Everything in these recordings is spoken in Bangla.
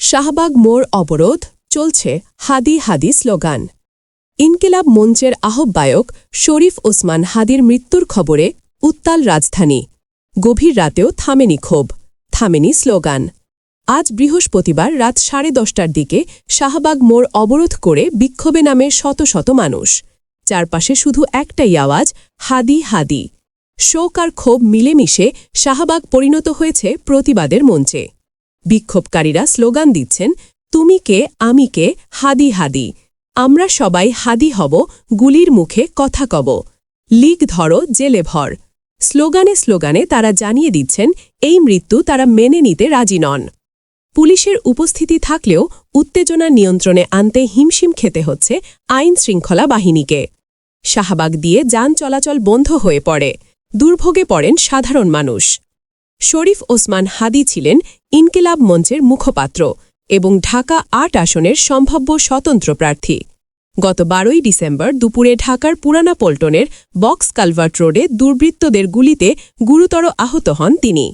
শাহবাগ মোড় অবরোধ, চলছে হাদি হাদি স্লোগান। ইনকিলাব মঞ্চের আহ্বায়ক শরীফ ওসমান হাদির মৃত্যুর খবরে উত্তাল রাজধানী। গভীর রাতেও থামেনি ক্ষোভ, থামেনি স্লোগান। আজ বৃহস্পতিবার রাত 10:30টার দিকে শাহবাগ মোড় অবরোধ করে বিক্ষোভে নামে শত শত মানুষ। চারপাশে শুধু একটাই আওয়াজ, হাদি হাদি। শোক আর ক্ষোভ মিলেমিশে শাহবাগ পরিণত হয়েছে প্রতিবাদের মঞ্চে। বিক্ষোভকারীরা স্লোগান দিচ্ছেন, তুমি কে আমি কে, হাদি হাদি। আমরা সবাই হাদি হব, গুলির মুখে কথা কব। লিগ ধরো, জেলে ভর। স্লোগানে স্লোগানে তারা জানিয়ে দিচ্ছেন এই মৃত্যু তারা মেনে নিতে রাজি নন। পুলিশের উপস্থিতি থাকলেও উত্তেজনা নিয়ন্ত্রণে আনতে হিমশিম খেতে হচ্ছে আইন শৃঙ্খলা বাহিনীকে। শাহবাগ দিয়ে যান চলাচল বন্ধ হয়ে পড়ে, দুর্ভোগে পড়েন সাধারণ মানুষ। শরীফ ওসমান হাদি ছিলেন ইনকিলাব মঞ্চের মুখপাত্র এবং ঢাকা ৮ আসনের সম্ভাব্য স্বতন্ত্র প্রার্থী। গত 12ই ডিসেম্বর দুপুরে ঢাকার পুরানা পল্টনের বক্স কালভার্ট রোডে দুর্বৃত্তদের গুলিতে গুরুতর আহত হন তিনি।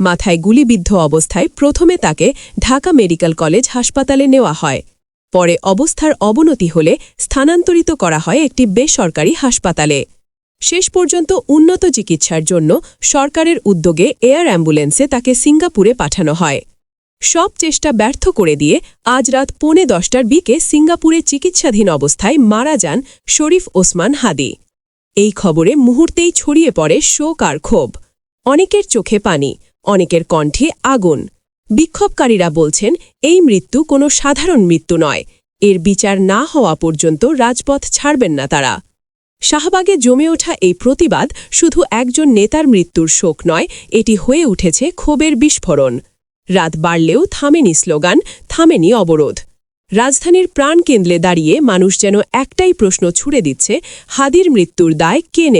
মাথায় গুলিবিদ্ধ অবস্থায় প্রথমে তাকে ঢাকা মেডিকেল কলেজ হাসপাতালে নেওয়া হয়। পরে অবস্থার অবনতি হলে স্থানান্তরিত করা হয় একটি বেসরকারি হাসপাতালে। শেষ পর্যন্ত উন্নত চিকিৎসার জন্য সরকারের উদ্যোগে এয়ার অ্যাম্বুলেন্সে তাকে সিঙ্গাপুরে পাঠানো হয়। সব চেষ্টা ব্যর্থ করে দিয়ে আজ রাত 10:45টার দিকে সিঙ্গাপুরে চিকিৎসাধীন অবস্থায় মারা যান শরীফ ওসমান হাদি। এই খবরে মুহূর্তেই ছড়িয়ে পড়ে শোক আর ক্ষোভ। অনেকের চোখে পানি, অনেকের কণ্ঠে আগুন। বিক্ষোভকারীরা বলছেন এই মৃত্যু কোনো সাধারণ মৃত্যু নয়, এর বিচার না হওয়া পর্যন্ত রাজপথ ছাড়বেন না তারা। শাহবাগে জমে ওঠা এই প্রতিবাদ শুধু একজন নেতার মৃত্যুর শোক নয়, এটি হয়ে উঠেছে ক্ষোভের বিস্ফোরণ। রাত বাড়লেও থামেনি স্লোগান, থামেনি অবরোধ। রাজধানীর প্রাণকেন্দ্রে দাঁড়িয়ে মানুষ যেন একটাই প্রশ্ন ছুড়ে দিচ্ছে, হাদির মৃত্যুর দায় কে নেবে?